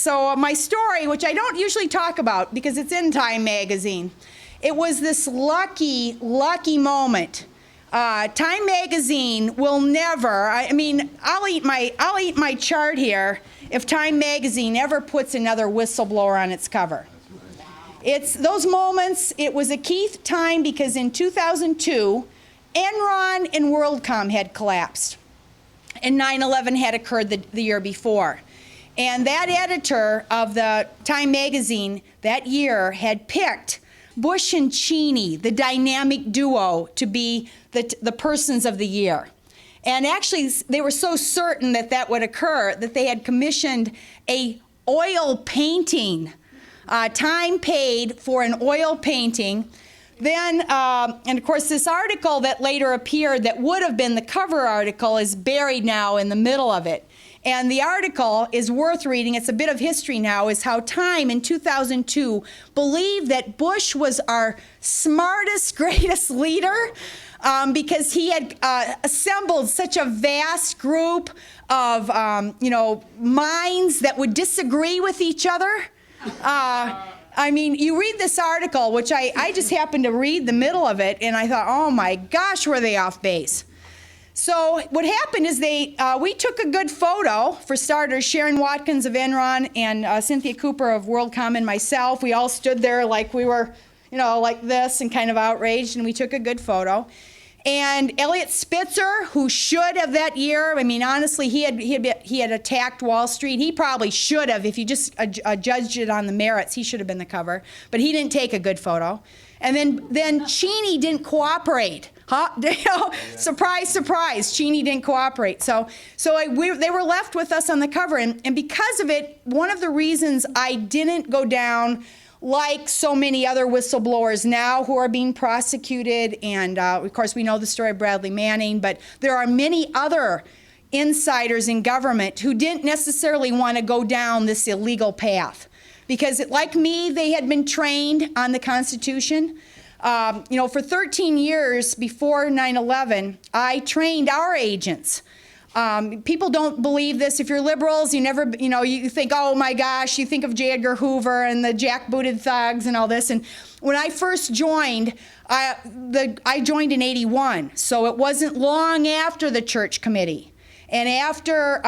So my story, which I don't usually talk about because it's in Time magazine, it was this lucky moment. Time magazine will never, I mean, I'll eat my chart here if Time magazine ever puts another whistleblower on its cover. It's those moments. It was a key time because in 2002, Enron and WorldCom had collapsed, and 9/11 had occurred the year before. And that editor of the Time magazine that year had picked Bush and Cheney, the dynamic duo, to be the persons of the year. And actually, they were so certain that that would occur that they had commissioned a oil painting. Time paid for an oil painting. Then, and of course, this article that later appeared that would have been the cover article is buried now in the middle of it. And the article is worth reading. It's a bit of history now, is how Time in 2002 believed that Bush was our smartest, greatest leader because he had assembled such a vast group of, minds that would disagree with each other. I mean, you read this article, which I just happened to read the middle of it, and I thought, oh my gosh, were they off base. So what happened is we took a good photo, for starters, Sharon Watkins of Enron and Cynthia Cooper of WorldCom and myself. We all stood there like we were, like this and kind of outraged, and we took a good photo. And Elliot Spitzer, who should have that year, I mean, honestly, he had attacked Wall Street. He probably should have, if you just judged it on the merits, he should have been the cover. But he didn't take a good photo. And then Cheney didn't cooperate. Huh? Surprise, surprise, Cheney didn't cooperate. So they were left with us on the cover. And because of it, one of the reasons I didn't go down like so many other whistleblowers now who are being prosecuted, and of course we know the story of Bradley Manning, but there are many other insiders in government who didn't necessarily want to go down this illegal path. Because like me, they had been trained on the Constitution. For 13 years before 9/11, I trained our agents. People don't believe this. If you're liberals, you never, you think, oh my gosh, you think of J. Edgar Hoover and the jackbooted thugs and all this. And when I first joined, I joined in '81, so it wasn't long after the Church Committee. And after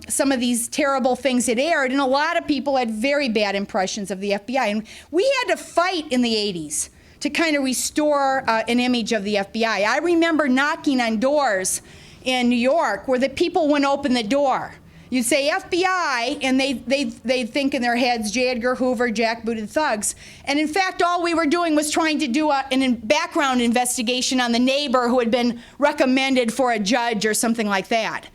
some of these terrible things had aired, and a lot of people had very bad impressions of the FBI. And we had to fight in the 80s to kind of restore an image of the FBI. I remember knocking on doors in New York where the people wouldn't open the door. You'd say FBI, and they'd think in their heads, J. Edgar Hoover, jackbooted thugs. And in fact, all we were doing was trying to do a background investigation on the neighbor who had been recommended for a judge or something like that.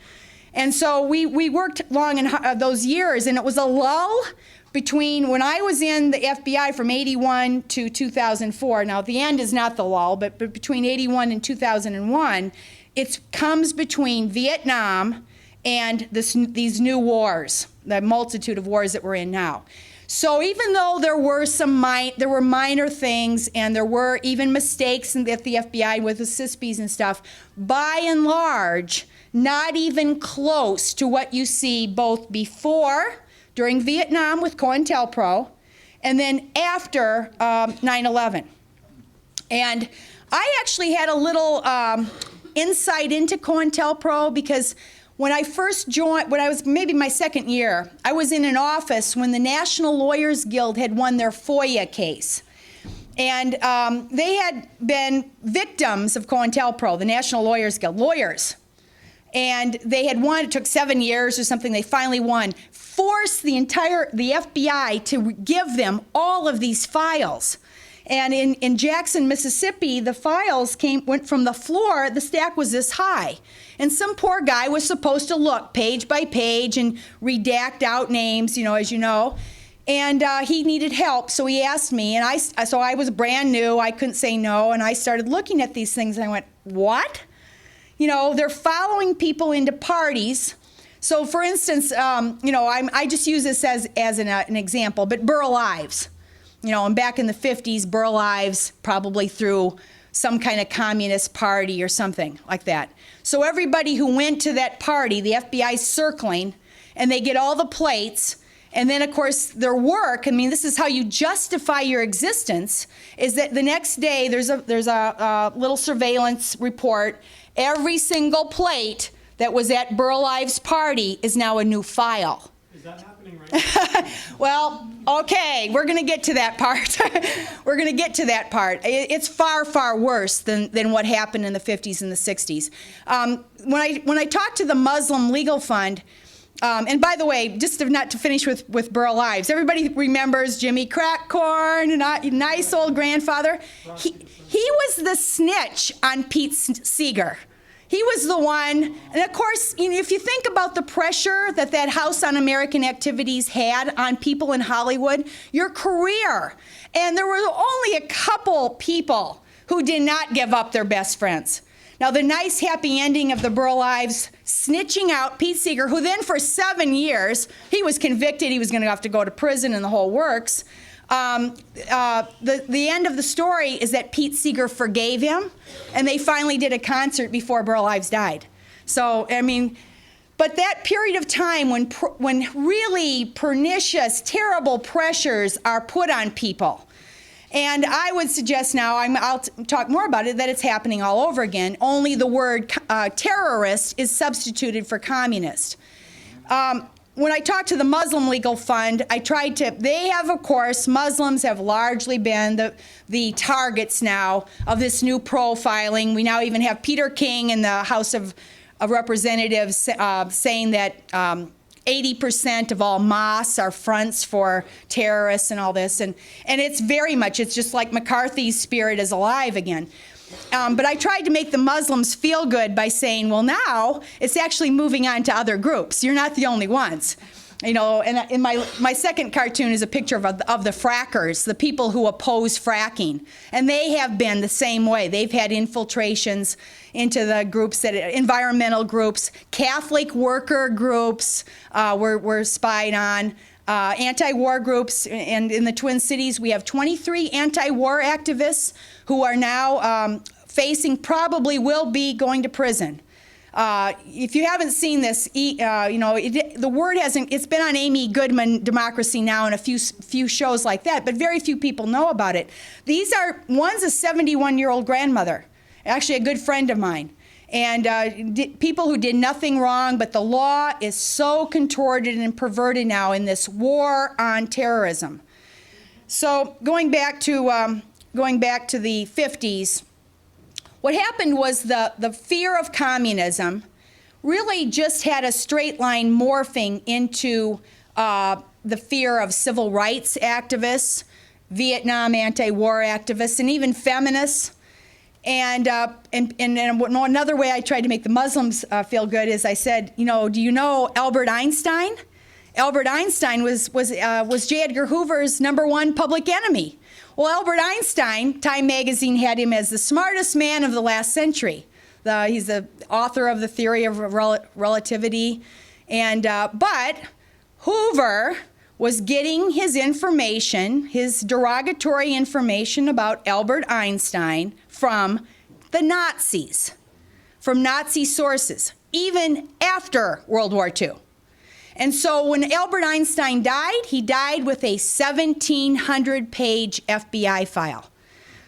And so we worked long in those years, and it was a lull between when I was in the FBI from '81 to 2004. Now, the end is not the lull, but between '81 and 2001, it comes between Vietnam and these new wars, the multitude of wars that we're in now. So even though there were there were minor things, and there were even mistakes at the FBI with the CISPs and stuff, by and large, not even close to what you see both before, during Vietnam with COINTELPRO, and then after 9/11. And I actually had a little insight into COINTELPRO because when I first joined, when I was maybe my second year, I was in an office when the National Lawyers Guild had won their FOIA case. And they had been victims of COINTELPRO, the National Lawyers Guild, lawyers. And they had won, it took 7 years or something, they finally won, forced the FBI to give them all of these files. And in Jackson, Mississippi, the files went from the floor, the stack was this high. And some poor guy was supposed to look page by page and redact out names, as you know. And he needed help, so he asked me, and so I was brand new, I couldn't say no, and I started looking at these things, and I went, what? They're following people into parties. So for instance, I just use this as an example, but Burl Ives. And back in the 50s, Burl Ives probably through some kind of communist party or something like that. So everybody who went to that party, the FBI's circling, and they get all the plates, And then, of course, their work, I mean, this is how you justify your existence, is that the next day there's a little surveillance report. Every single plate that was at Burl-Ives' party is now a new file. Is that happening right now? Well, okay, we're going to get to that part. We're going to get to that part. It's far, far worse than what happened in the 50s and the 60s. When I talked to the Muslim Legal Fund, and by the way, just not to finish with Burl-Ives, everybody remembers Jimmy Crackcorn, a nice old grandfather. He was the snitch on Pete Seeger. He was the one, and of course, if you think about the pressure that House on American Activities had on people in Hollywood, your career, and there were only a couple people who did not give up their best friends. Now, the nice happy ending of the Burl-Ives snitching out Pete Seeger, who then for 7 years, he was convicted, he was going to have to go to prison and the whole works. The end of the story is that Pete Seeger forgave him, and they finally did a concert before Burl-Ives died. So, I mean, but that period of time when really pernicious, terrible pressures are put on people, and I would suggest now, I'll talk more about it, that it's happening all over again, only the word terrorist is substituted for communist. When I talked to the Muslim Legal Fund, they have, of course, Muslims have largely been the targets now of this new profiling. We now even have Peter King in the House of Representatives saying that 80% of all mosques are fronts for terrorists and all this. And it's very much, it's just like McCarthy's spirit is alive again. But I tried to make the Muslims feel good by saying, well, now it's actually moving on to other groups. You're not the only ones. And in my second cartoon is a picture of the frackers, the people who oppose fracking. And they have been the same way. They've had infiltrations into the groups, environmental groups, Catholic worker groups were spied on. Anti-war groups, and in the Twin Cities we have 23 anti-war activists who are now probably will be going to prison. If you haven't seen this, the word it's been on Amy Goodman Democracy Now! And a few shows like that, but very few people know about it. One's a 71-year-old grandmother, actually a good friend of mine. And people who did nothing wrong, but the law is so contorted and perverted now in this war on terrorism. So going back to the 50s, what happened was the fear of communism really just had a straight line morphing into the fear of civil rights activists, Vietnam anti-war activists, and even feminists. And another way I tried to make the Muslims feel good is I said, do you know Albert Einstein? Albert Einstein was J. Edgar Hoover's #1 public enemy. Well, Albert Einstein, Time magazine had him as the smartest man of the last century. He's the author of the theory of relativity. But Hoover was getting his information, his derogatory information about Albert Einstein from the Nazis, from Nazi sources, even after World War II. And so when Albert Einstein died, he died with a 1,700-page FBI file.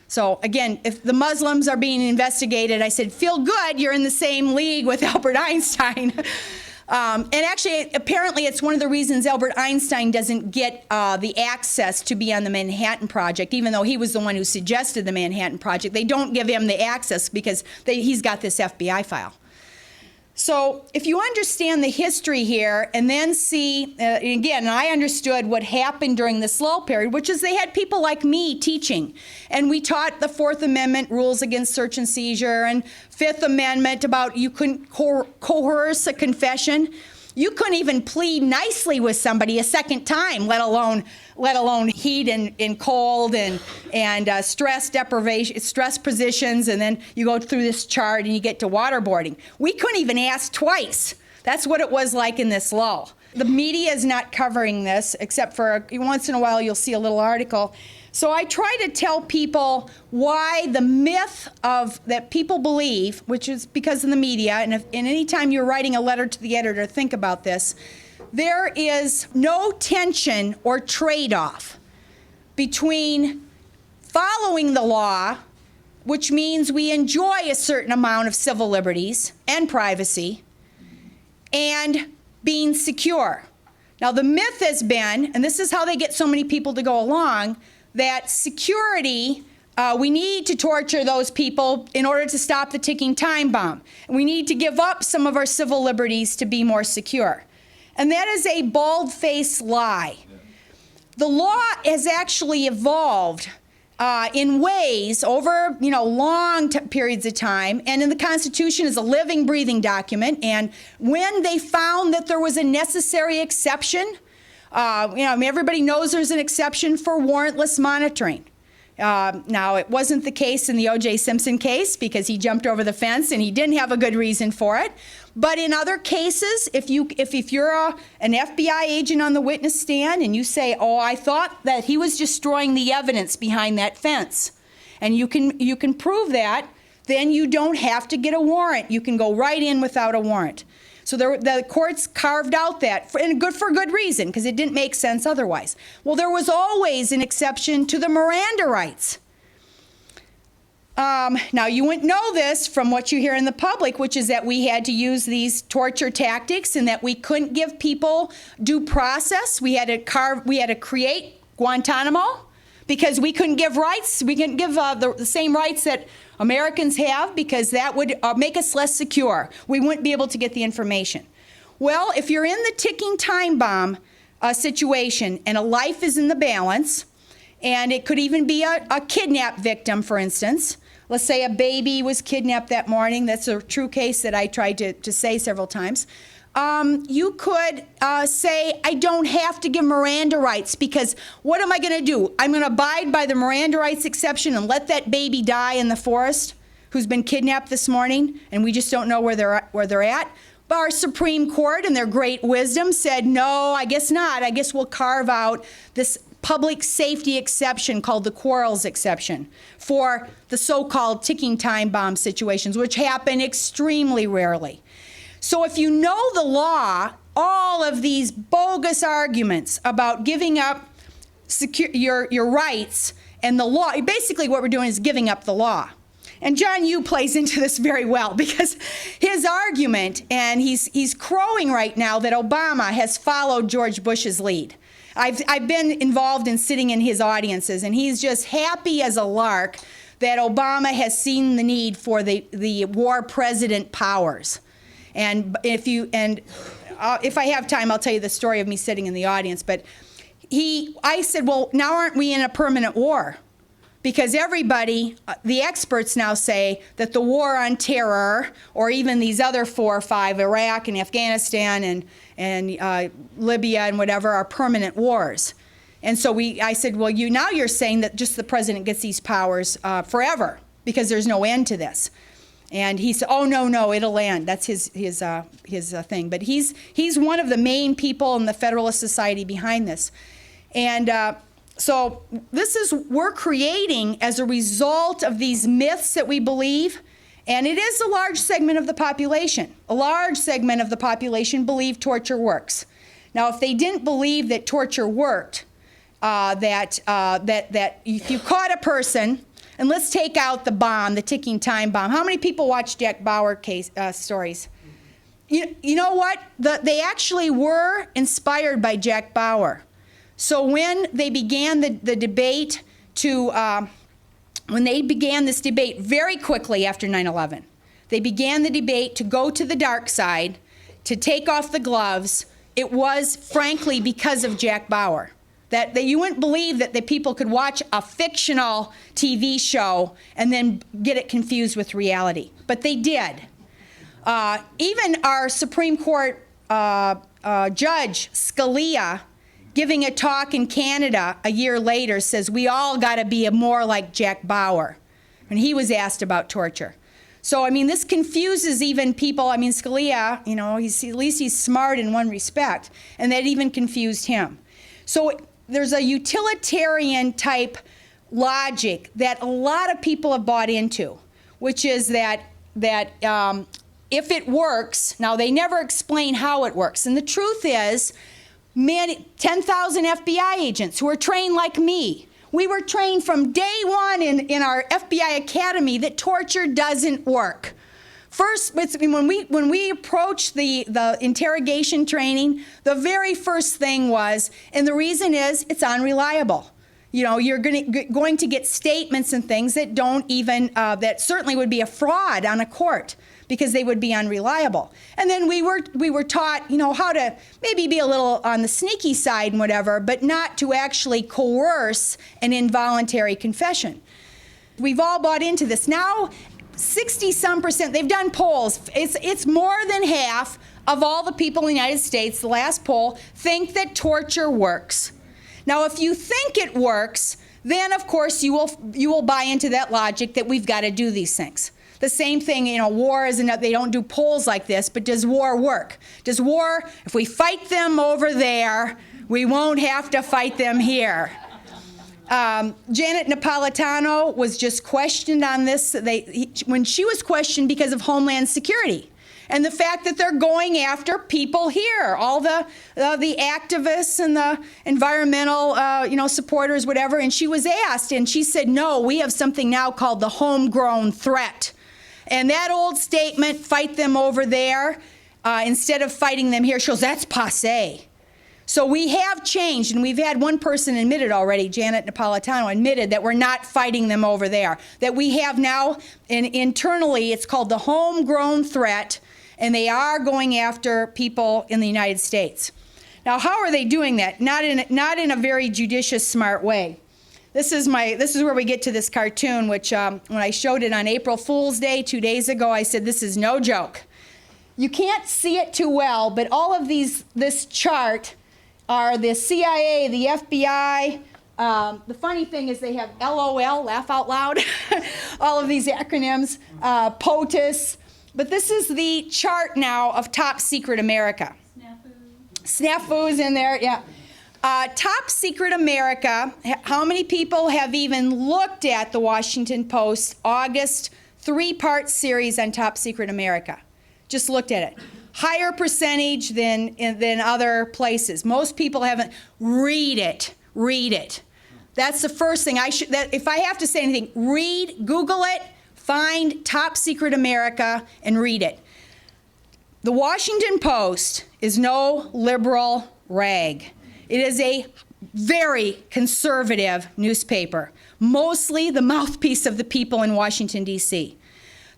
So again, if the Muslims are being investigated, I said, feel good, you're in the same league with Albert Einstein. And actually, apparently, it's one of the reasons Albert Einstein doesn't get the access to be on the Manhattan Project, even though he was the one who suggested the Manhattan Project. They don't give him the access because he's got this FBI file. So if you understand the history here and then see, again, I understood what happened during the slow period, which is they had people like me teaching. And we taught the Fourth Amendment rules against search and seizure, and Fifth Amendment about you couldn't coerce a confession. You couldn't even plead nicely with somebody a second time, let alone heat and cold and stress deprivation, stress positions, and then you go through this chart and you get to waterboarding. We couldn't even ask twice. That's what it was like in this lull. The media is not covering this, except for once in a while you'll see a little article. So I try to tell people why the myth that people believe, which is because of the media, and any time you're writing a letter to the editor, think about this. there is no tension or trade-off between following the law, which means we enjoy a certain amount of civil liberties and privacy, and being secure. Now, the myth has been, and this is how they get so many people to go along, that security, we need to torture those people in order to stop the ticking time bomb. And we need to give up some of our civil liberties to be more secure. And that is a bald-faced lie. The law has actually evolved in ways over long periods of time, and in the Constitution is a living, breathing document. And when they found that there was a necessary exception, everybody knows there's an exception for warrantless monitoring. Now, it wasn't the case in the O.J. Simpson case because he jumped over the fence and he didn't have a good reason for it. But in other cases, if you're an FBI agent on the witness stand and you say, "Oh, I thought that he was destroying the evidence behind that fence," and you can prove that, then you don't have to get a warrant. You can go right in without a warrant. So the courts carved out that, for good reason, because it didn't make sense otherwise. Well, there was always an exception to the Miranda Rights. Now, you wouldn't know this from what you hear in the public, which is that we had to use these torture tactics and that we couldn't give people due process. We had to create Guantanamo because we couldn't give rights. We couldn't give the same rights that Americans have because that would make us less secure. We wouldn't be able to get the information. Well, if you're in the ticking time bomb situation and a life is in the balance, and it could even be a kidnap victim, for instance. Let's say a baby was kidnapped that morning. That's a true case that I tried to say several times. You could say, I don't have to give Miranda rights because what am I going to do? I'm going to abide by the Miranda rights exception and let that baby die in the forest who's been kidnapped this morning, and we just don't know where they're at. But our Supreme Court, in their great wisdom, said, no, I guess not. I guess we'll carve out this public safety exception called the Quarles exception for the so-called ticking time bomb situations, which happen extremely rarely. So if you know the law, all of these bogus arguments about giving up your rights and the law, basically what we're doing is giving up the law. And John Yoo plays into this very well because his argument, and he's crowing right now that Obama has followed George Bush's lead. I've been involved in sitting in his audiences, and he's just happy as a lark that Obama has seen the need for the war president powers. And if I have time, I'll tell you the story of me sitting in the audience. But I said, well, now aren't we in a permanent war? Because everybody, the experts now say that the war on terror, or even these other 4 or 5, Iraq and Afghanistan and Libya and whatever, are permanent wars. And so I said, well, now you're saying that just the president gets these powers forever because there's no end to this. And he said, oh, no, it'll end. That's his thing. But he's one of the main people in the Federalist Society behind this. And so we're creating as a result of these myths that we believe, and it is a large segment of the population. A large segment of the population believe torture works. Now, if they didn't believe that torture worked, that if you caught a person, and let's take out the bomb, the ticking time bomb. How many people watch Jack Bauer case stories? You know what? They actually were inspired by Jack Bauer. So when they began the debate when they began this debate very quickly after 9/11, they began the debate to go to the dark side, to take off the gloves. It was, frankly, because of Jack Bauer. That you wouldn't believe that the people could watch a fictional TV show and then get it confused with reality. But they did. Even our Supreme Court Judge Scalia, giving a talk in Canada a year later, says we all got to be more like Jack Bauer. And he was asked about torture. So, I mean, this confuses even people. I mean, Scalia, at least he's smart in one respect, and that even confused him. So there's a utilitarian type logic that a lot of people have bought into, which is that if it works, now they never explain how it works. And the truth is, 10,000 FBI agents who are trained like me. We were trained from day one in our FBI academy that torture doesn't work. First, when we approached the interrogation training, the very first thing was, and the reason is, it's unreliable. You know, you're going to get statements and things that don't even, that certainly would be a fraud on a court because they would be unreliable. And then we were taught, you know, how to maybe be a little on the sneaky side and whatever, but not to actually coerce an involuntary confession. We've all bought into this. Now, 60-some%, they've done polls. It's more than half of all the people in the United States, the last poll, think that torture works. Now, if you think it works, then of course you will buy into that logic that we've got to do these things. The same thing, you know, war is another, they don't do polls like this, but does war work? Does war, if we fight them over there, we won't have to fight them here? Janet Napolitano was just questioned on this. When she was questioned because of Homeland Security and the fact that they're going after people here, all the activists and the environmental supporters, whatever. And she was asked, and she said, no, we have something now called the Homegrown Threat. And that old statement, fight them over there, instead of fighting them here, shows that's passé. So we have changed, and we've had one person admit it already, Janet Napolitano admitted that we're not fighting them over there. That we have now, internally, it's called the Homegrown Threat, and they are going after people in the United States. Now, how are they doing that? Not in a very judicious, smart way. This is where we get to this cartoon, which when I showed it on April Fool's Day 2 days ago, I said, this is no joke. You can't see it too well, but all of this chart are the CIA, the FBI. The funny thing is they have LOL, laugh out loud, all of these acronyms, POTUS. But this is the chart now of Top Secret America. Snafu's in there, yeah. Top Secret America, how many people have even looked at the Washington Post August 3-part series on Top Secret America? Just looked at it. Higher percentage than other places. Most people haven't. Read it. Read it. That's the first thing if I have to say anything, Google it, find Top Secret America, and read it. The Washington Post is no liberal rag. It is a very conservative newspaper, mostly the mouthpiece of the people in Washington, D.C.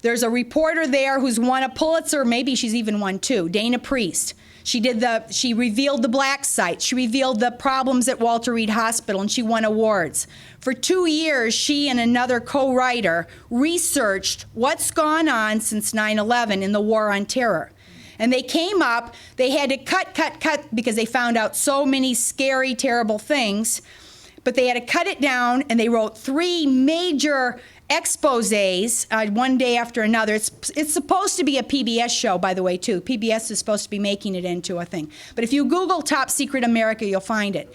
There's a reporter there who's won a Pulitzer, maybe she's even won 2, Dana Priest. She revealed the black site. She revealed the problems at Walter Reed Hospital, and she won awards. For 2 years, she and another co-writer researched what's gone on since 9/11 in the war on terror. And they came up, they had to cut, because they found out so many scary, terrible things. But they had to cut it down, and they wrote 3 major exposés, one day after another. It's supposed to be a PBS show, by the way, too. PBS is supposed to be making it into a thing. But if you Google Top Secret America, you'll find it.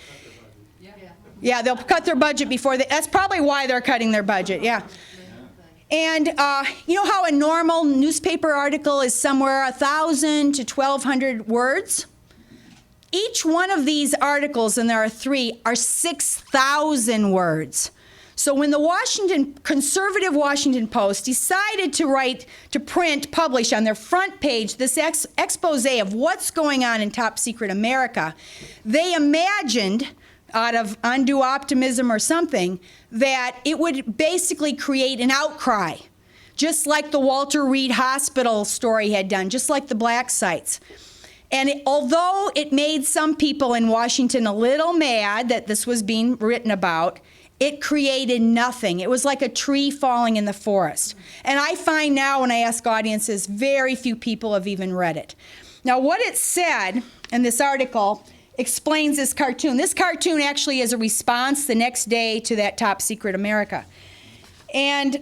Yeah, they'll cut their budget that's probably why they're cutting their budget, yeah. And you know how a normal newspaper article is somewhere 1,000 to 1,200 words? Each one of these articles, and there are 3, are 6,000 words. So when the conservative Washington Post decided to publish on their front page this expose of what's going on in Top Secret America, they imagined, out of undue optimism or something, that it would basically create an outcry, just like the Walter Reed Hospital story had done, just like the black sites. And although it made some people in Washington a little mad that this was being written about, it created nothing. It was like a tree falling in the forest. And I find now when I ask audiences, very few people have even read it. Now, what it said in this article explains this cartoon. This cartoon actually is a response the next day to that Top Secret America. And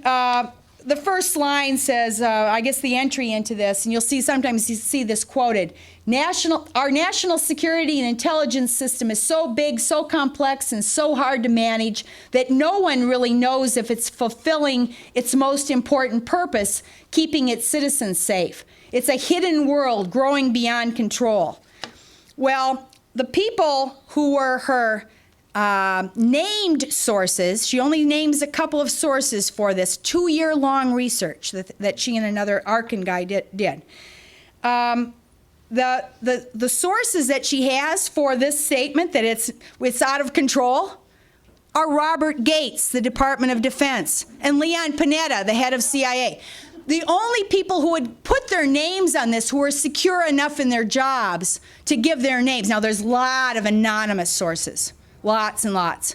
the first line says, I guess the entry into this, and sometimes you see this quoted, our national security and intelligence system is so big, so complex, and so hard to manage that no one really knows if it's fulfilling its most important purpose, keeping its citizens safe. It's a hidden world growing beyond control. Well, the people who were her named sources, she only names a couple of sources for this 2-year-long research that she and another Arkin guy did. The sources that she has for this statement that it's out of control are Robert Gates, the Department of Defense, and Leon Panetta, the head of CIA. The only people who would put their names on this who are secure enough in their jobs to give their names. Now, there's a lot of anonymous sources, lots and lots,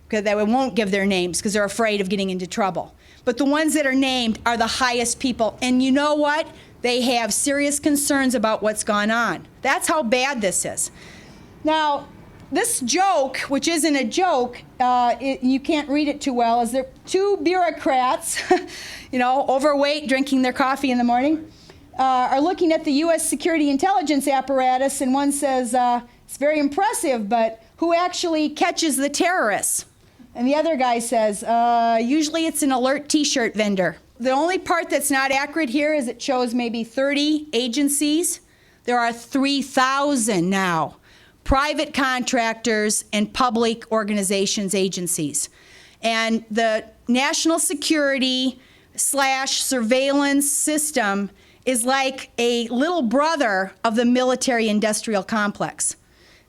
because they won't give their names because they're afraid of getting into trouble. But the ones that are named are the highest people. And you know what? They have serious concerns about what's gone on. That's how bad this is. Now, this joke, which isn't a joke, you can't read it too well, is there 2 bureaucrats, overweight, drinking their coffee in the morning, are looking at the U.S. security intelligence apparatus, and one says, it's very impressive, but who actually catches the terrorists? And the other guy says, usually it's an alert T-shirt vendor. The only part that's not accurate here is it shows maybe 30 agencies. There are 3,000 now. Private contractors and public organizations, agencies. And the national security / surveillance system is like a little brother of the military-industrial complex.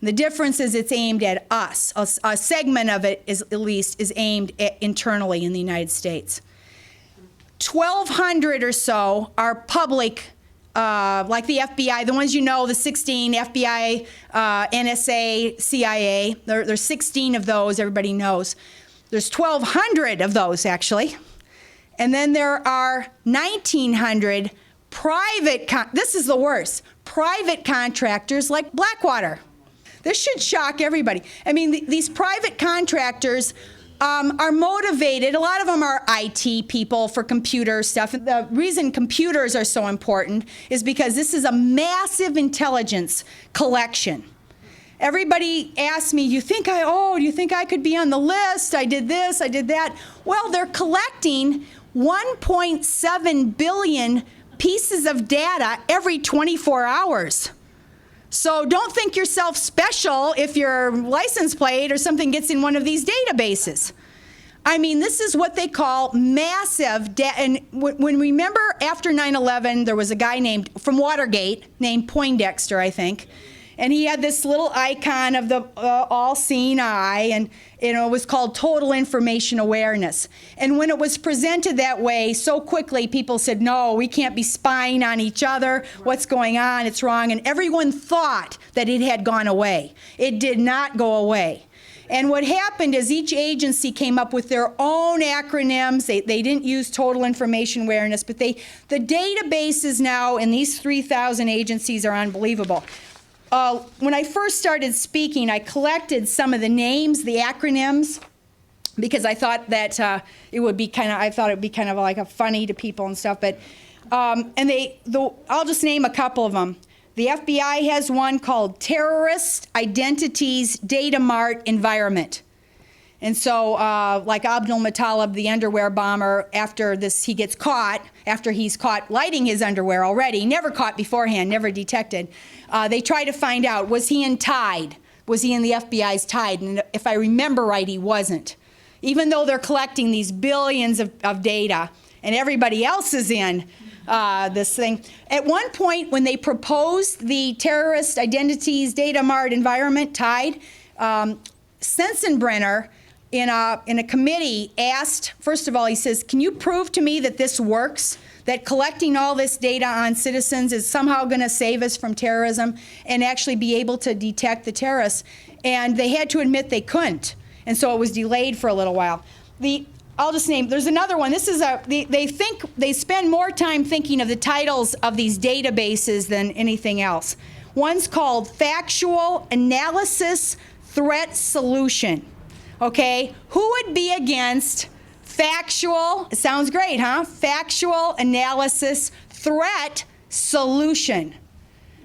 And the difference is it's aimed at us. A segment of it, is, at least, is aimed at internally in the United States. 1,200 or so are public, like the FBI, the ones you know, the 16, FBI, NSA, CIA. There's 16 of those, everybody knows. There's 1,200 of those, actually. And then there are 1,900 private, this is the worst, private contractors like Blackwater. This should shock everybody. I mean, these private contractors are motivated. A lot of them are IT people for computer stuff. The reason computers are so important is because this is a massive intelligence collection. Everybody asks me, do you think I could be on the list? I did this, I did that. Well, they're collecting 1.7 billion pieces of data every 24 hours. So don't think yourself special if your license plate or something gets in one of these databases. I mean, this is what they call massive data. And when remember after 9/11, there was a guy from Watergate named Poindexter, I think. And he had this little icon of the all-seeing eye, and it was called total information awareness. And when it was presented that way, so quickly, people said, no, we can't be spying on each other. What's going on? It's wrong. And everyone thought that it had gone away. It did not go away. And what happened is each agency came up with their own acronyms. They didn't use total information awareness, but the databases now in these 3,000 agencies are unbelievable. When I first started speaking, I collected some of the names, the acronyms, because I thought that it would be kind of like a funny to people and stuff. But I'll just name a couple of them. The FBI has one called Terrorist Identities Data Mart Environment. And so, like Abdul Muttalib, the underwear bomber, after he's caught lighting his underwear already, never caught beforehand, never detected. They try to find out, was he in Tide? Was he in the FBI's Tide? And if I remember right, he wasn't. Even though they're collecting these billions of data, and everybody else is in this thing. At one point, when they proposed the Terrorist Identities Data Mart Environment, Tide, Sensenbrenner, in a committee asked, first of all, he says, can you prove to me that this works, that collecting all this data on citizens is somehow going to save us from terrorism and actually be able to detect the terrorists? And they had to admit they couldn't. And so it was delayed for a little while. I'll just name, there's another one. This is they spend more time thinking of the titles of these databases than anything else. One's called Factual Analysis Threat Solution. Okay, who would be against factual, it sounds great, huh? Factual analysis threat solution.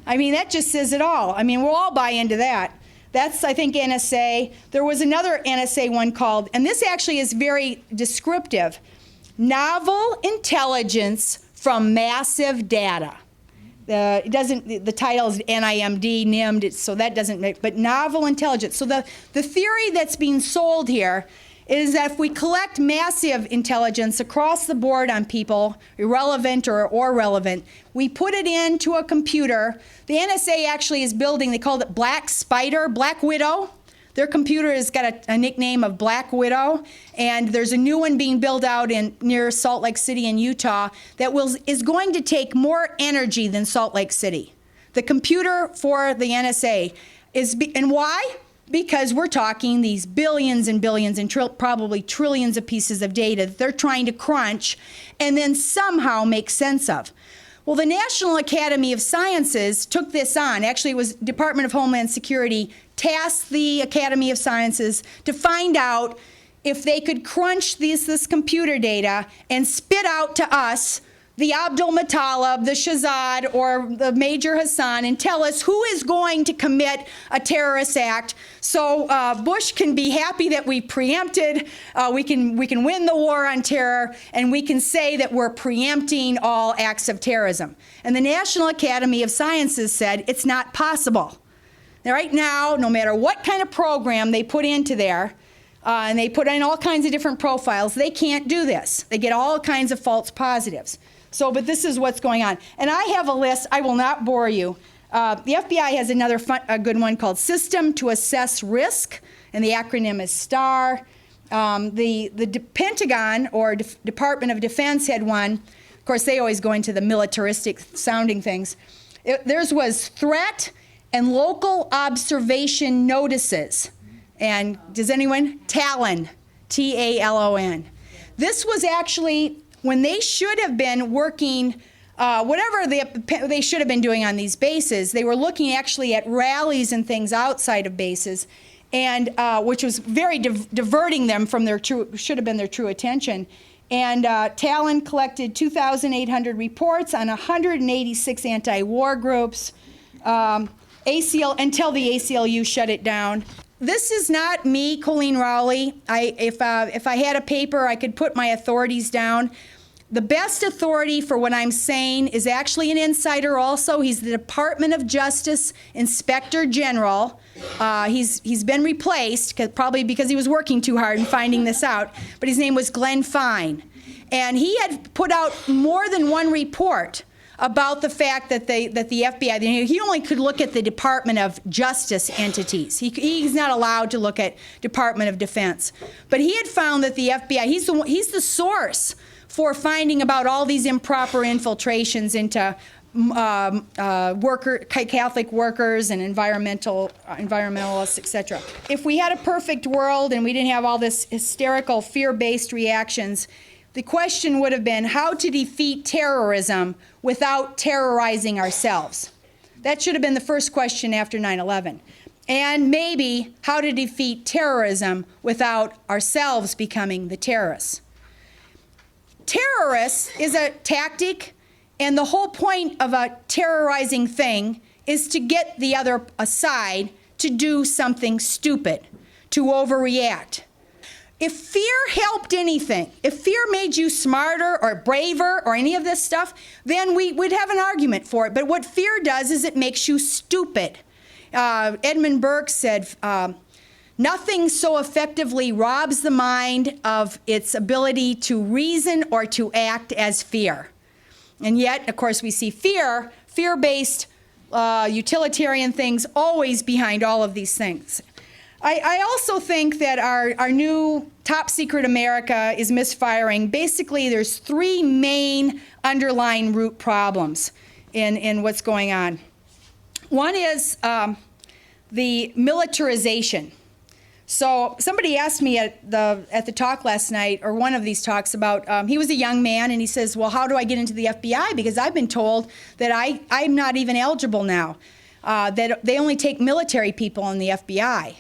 I mean, that just says it all. I mean, we'll all buy into that. That's, I think, NSA. There was another NSA one called, and this actually is very descriptive, Novel Intelligence from Massive Data. It doesn't. The title is NIMD, NIMD, so that doesn't make. But novel intelligence. So the theory that's being sold here is that if we collect massive intelligence across the board on people, irrelevant or relevant, we put it into a computer. The NSA actually is building. They called it Black Spider, Black Widow. Their computer has got a nickname of Black Widow, and there's a new one being built out near Salt Lake City in Utah that is going to take more energy than Salt Lake City. The computer for the NSA and why? Because we're talking these billions and billions and probably trillions of pieces of data that they're trying to crunch and then somehow make sense of. Well, the National Academy of Sciences took this on. Actually, it was Department of Homeland Security tasked the Academy of Sciences to find out if they could crunch this computer data and spit out to us the Abdul Muttalib, the Shahzad, or the Major Hassan, and tell us who is going to commit a terrorist act. So Bush can be happy that we preempted. We can win the war on terror, and we can say that we're preempting all acts of terrorism. And the National Academy of Sciences said it's not possible. Now, right now, no matter what kind of program they put into there, and they put in all kinds of different profiles, they can't do this. They get all kinds of false positives. But this is what's going on. And I have a list. I will not bore you. The FBI has another a good one called System to Assess Risk, and the acronym is STAR. The Pentagon, or Department of Defense, had one. Of course, they always go into the militaristic sounding things. Theirs was Threat and Local Observation Notices. And does anyone? Talon, T-A-L-O-N. This was actually when they should have been working, whatever they should have been doing on these bases. They were looking actually at rallies and things outside of bases, and which was very diverting them from should have been their true attention. And Talon collected 2,800 reports on 186 anti-war groups until the ACLU shut it down. This is not me, Coleen Rowley. If I had a paper, I could put my authorities down. The best authority for what I'm saying is actually an insider also. He's the Department of Justice Inspector General. He's been replaced, probably because he was working too hard and finding this out, but his name was Glenn Fine. And he had put out more than one report about the fact that the FBI, he only could look at the Department of Justice entities. He's not allowed to look at Department of Defense. But he had found that the FBI, he's the source for finding about all these improper infiltrations into Catholic workers and environmentalists, etc. If we had a perfect world and we didn't have all this hysterical fear-based reactions, the question would have been how to defeat terrorism without terrorizing ourselves. That should have been the first question after 9/11. And maybe how to defeat terrorism without ourselves becoming the terrorists. Terrorists is a tactic, and the whole point of a terrorizing thing is to get the other side to do something stupid, to overreact. If fear helped anything, if fear made you smarter or braver or any of this stuff, then we'd have an argument for it. But what fear does is it makes you stupid. Edmund Burke said, nothing so effectively robs the mind of its ability to reason or to act as fear. And yet, of course, we see fear-based utilitarian things always behind all of these things. I also think that our new top secret America is misfiring. Basically, there's three main underlying root problems in what's going on. One is the militarization. So somebody asked me at the talk last night, or one of these talks, about he was a young man, and he says, well, how do I get into the FBI? Because I've been told that I'm not even eligible now, that they only take military people in the FBI.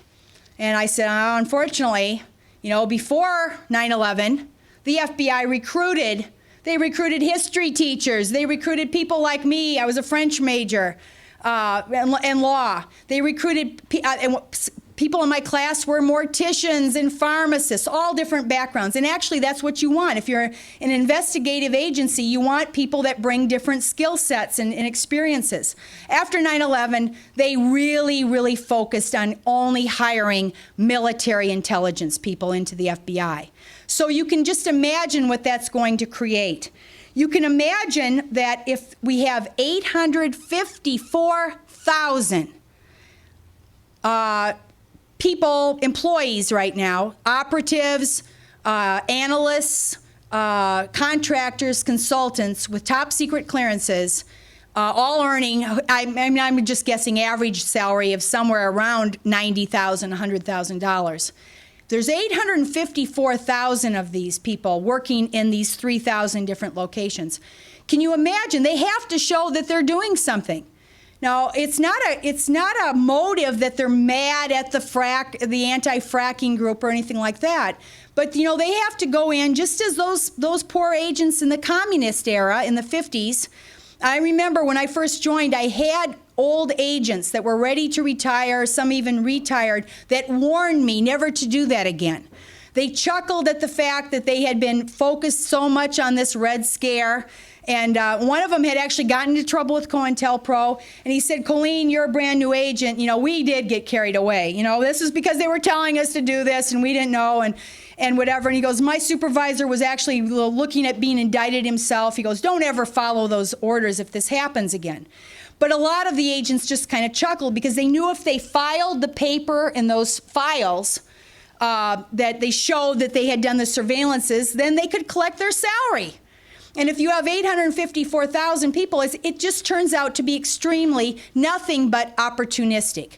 And I said, unfortunately, before 9/11, the FBI recruited history teachers. They recruited people like me. I was a French major and law. They recruited people in my class were morticians and pharmacists, all different backgrounds. And actually, that's what you want. If you're an investigative agency, you want people that bring different skill sets and experiences. After 9/11, they really focused on only hiring military intelligence people into the FBI. So you can just imagine what that's going to create. You can imagine that if we have 854,000 people, employees right now, operatives, analysts, contractors, consultants with top secret clearances, all earning, I'm just guessing, average salary of somewhere around $90,000, $100,000. There's 854,000 of these people working in these 3,000 different locations. Can you imagine? They have to show that they're doing something. Now, it's not a motive that they're mad at the anti-fracking group or anything like that. But, you know, they have to go in just as those poor agents in the communist era in the 50s. I remember when I first joined, I had old agents that were ready to retire, some even retired, that warned me never to do that again. They chuckled at the fact that they had been focused so much on this Red Scare. And one of them had actually gotten into trouble with COINTELPRO, and he said, "Coleen, you're a brand new agent. You know, we did get carried away. You know, this is because they were telling us to do this, and we didn't know, and whatever." And he goes, "My supervisor was actually looking at being indicted himself." He goes, "Don't ever follow those orders if this happens again." But a lot of the agents just kind of chuckled because they knew if they filed the paper in those files that they showed that they had done the surveillances, then they could collect their salary. And if you have 854,000 people, it just turns out to be extremely nothing but opportunistic.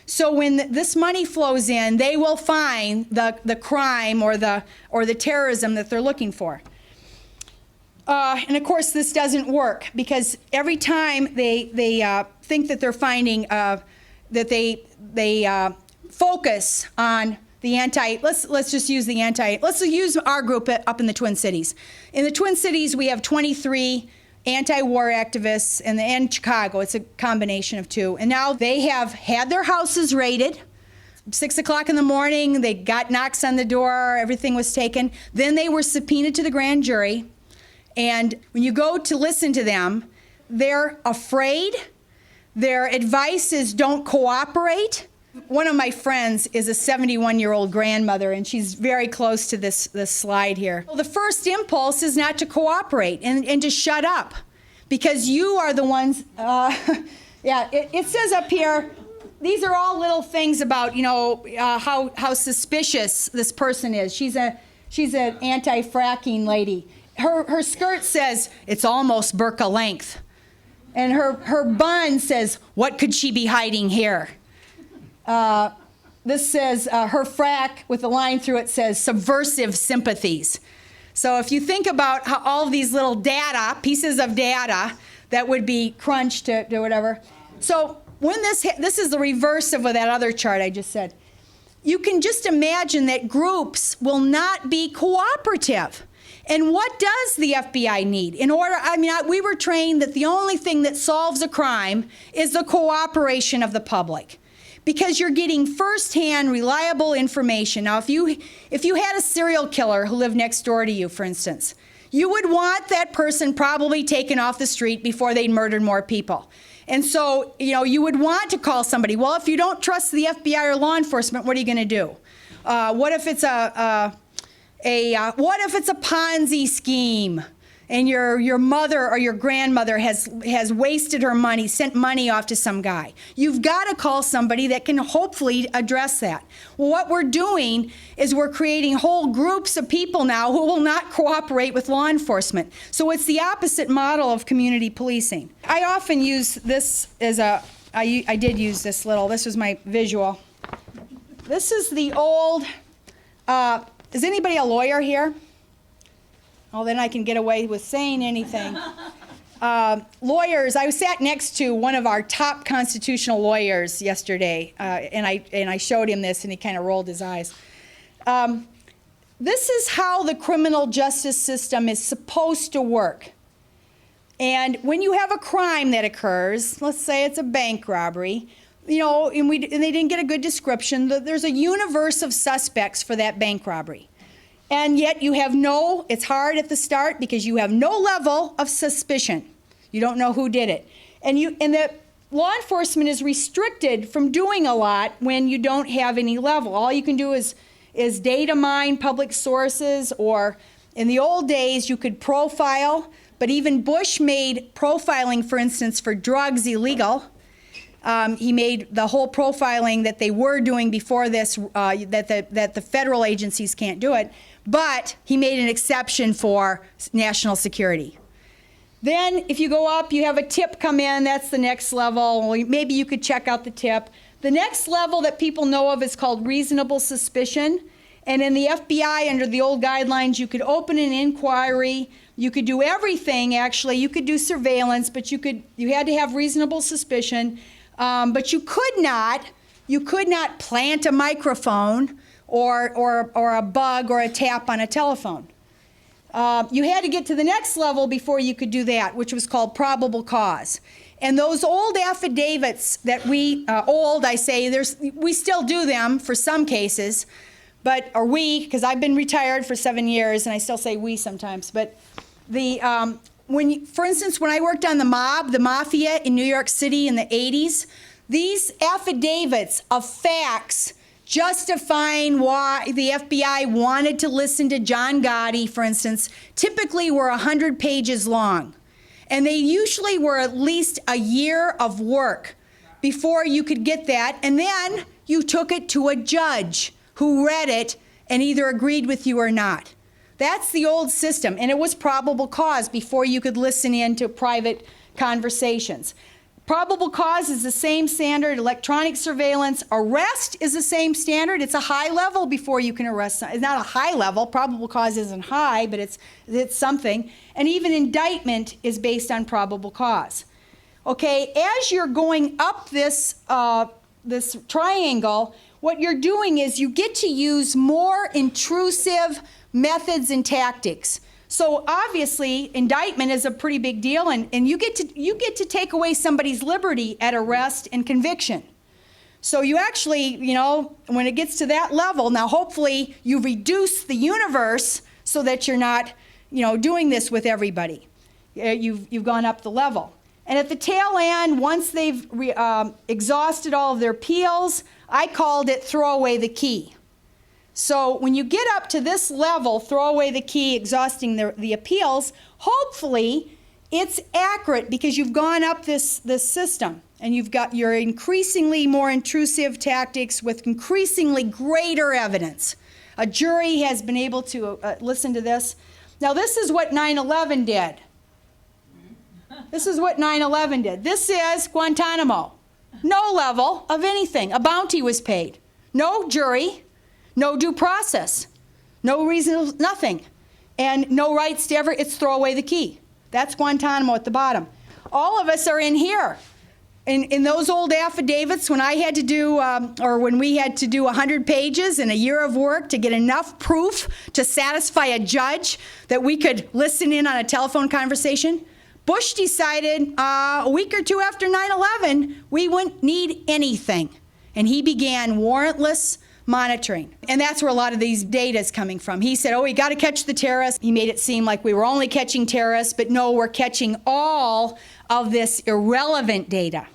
So when this money flows in, they will find the crime or the terrorism that they're looking for. And of course, this doesn't work because every time they think that they're finding that they focus on the let's just use let's use our group up in the Twin Cities. In the Twin Cities, we have 23 anti-war activists, and in Chicago, it's a combination of two. And now they have had their houses raided. 6 o'clock in the morning, they got knocks on the door, everything was taken. Then they were subpoenaed to the grand jury. And when you go to listen to them, they're afraid. Their advice is don't cooperate. One of my friends is a 71-year-old grandmother, and she's very close to this slide here. Well, the first impulse is not to cooperate and to shut up, because you are the ones, it says up here, these are all little things about, you know, how suspicious this person is. She's an anti-fracking lady. Her skirt says, "It's almost burqa length." And her bun says, "What could she be hiding here?" This says, her frack with a line through it says, "subversive sympathies." So if you think about how all of these little pieces of data that would be crunched to whatever. So when this is the reverse of that other chart I just said. You can just imagine that groups will not be cooperative. And what does the FBI need? We were trained that the only thing that solves a crime is the cooperation of the public, because you're getting firsthand, reliable information. Now, if you had a serial killer who lived next door to you, for instance, you would want that person probably taken off the street before they'd murdered more people. And so, you know, you would want to call somebody. Well, if you don't trust the FBI or law enforcement, what are you going to do? What if it's a Ponzi scheme, and your mother or your grandmother has wasted her money, sent money off to some guy? You've got to call somebody that can hopefully address that. Well, what we're doing is we're creating whole groups of people now who will not cooperate with law enforcement. So it's the opposite model of community policing. I often use this as I did use this was my visual. This is the old, is anybody a lawyer here? Oh, then I can get away with saying anything. Lawyers, I sat next to one of our top constitutional lawyers yesterday, and I showed him this, and he kind of rolled his eyes. This is how the criminal justice system is supposed to work. And when you have a crime that occurs, let's say it's a bank robbery, and they didn't get a good description. There's a universe of suspects for that bank robbery. And yet it's hard at the start because you have no level of suspicion. You don't know who did it. And the law enforcement is restricted from doing a lot when you don't have any level. All you can do is data mine public sources, or in the old days you could profile, but even Bush made profiling, for instance, for drugs illegal. He made the whole profiling that they were doing before this, that the federal agencies can't do it, but he made an exception for national security. Then if you go up, you have a tip come in, that's the next level. Maybe you could check out the tip. The next level that people know of is called reasonable suspicion. And in the FBI, under the old guidelines, you could open an inquiry. You could do everything, actually. You could do surveillance, but you had to have reasonable suspicion. But you could not plant a microphone or a bug or a tap on a telephone. You had to get to the next level before you could do that, which was called probable cause. And those old affidavits that we still do them for some cases, because I've been retired for 7 years and I still say we sometimes, but for instance, when I worked on the mafia in New York City in the 80s, these affidavits of facts justifying why the FBI wanted to listen to John Gotti, for instance, typically were 100 pages long. And they usually were at least a year of work before you could get that. And then you took it to a judge who read it and either agreed with you or not. That's the old system. And it was probable cause before you could listen in to private conversations. Probable cause is the same standard. Electronic surveillance. Arrest is the same standard. It's a high level before you can arrest. It's not a high level. Probable cause isn't high, but it's something. And even indictment is based on probable cause. Okay, as you're going up this triangle, what you're doing is you get to use more intrusive methods and tactics. So obviously, indictment is a pretty big deal, and you get to take away somebody's liberty at arrest and conviction. So you actually, when it gets to that level, now hopefully you reduce the universe so that you're not, doing this with everybody. You've gone up the level. And at the tail end, once they've exhausted all of their appeals, I called it throw away the key. So when you get up to this level, throw away the key, exhausting the appeals, hopefully it's accurate because you've gone up this system and you've got your increasingly more intrusive tactics with increasingly greater evidence. A jury has been able to listen to this. Now this is what 9/11 did. This is what 9/11 did. This is Guantanamo. No level of anything. A bounty was paid. No jury. No due process, no reason, nothing, and no rights to it's throw away the key. That's Guantanamo at the bottom. All of us are in here. In those old affidavits, when I had to do, or when we had to do 100 pages and a year of work to get enough proof to satisfy a judge that we could listen in on a telephone conversation, Bush decided a week or two after 9/11, we wouldn't need anything. And he began warrantless monitoring. And that's where a lot of these data is coming from. He said, we got to catch the terrorists. He made it seem like we were only catching terrorists, but no, we're catching all of this irrelevant data.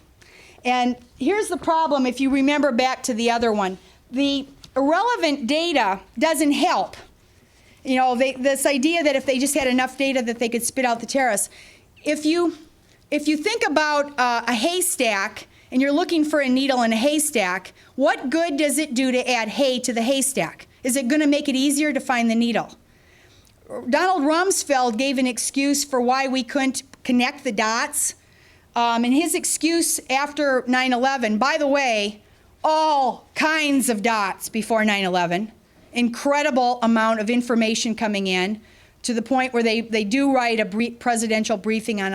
And here's the problem, if you remember back to the other one. The irrelevant data doesn't help. This idea that if they just had enough data that they could spit out the terrorists. If you think about a haystack, and you're looking for a needle in a haystack, what good does it do to add hay to the haystack? Is it going to make it easier to find the needle? Donald Rumsfeld gave an excuse for why we couldn't connect the dots. And his excuse after 9/11, by the way, all kinds of dots before 9/11, incredible amount of information coming in, to the point where they do write a presidential briefing on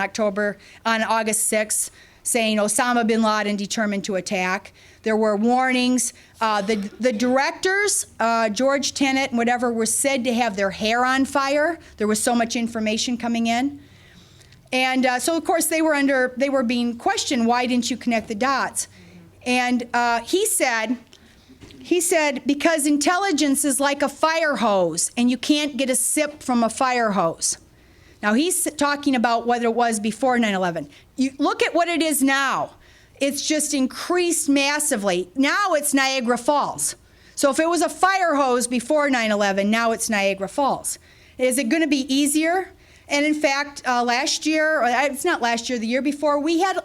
August 6th, saying Osama bin Laden determined to attack. There were warnings. The directors, George Tenet and whatever, were said to have their hair on fire. There was so much information coming in. And so, of course, they were being questioned, why didn't you connect the dots? And he said, because intelligence is like a fire hose, and you can't get a sip from a fire hose. Now, he's talking about whether it was before 9/11. You look at what it is now. It's just increased massively. Now it's Niagara Falls. So if it was a fire hose before 9/11, now it's Niagara Falls. Is it going to be easier? And in fact, last year, or it's not last year, the year before, we had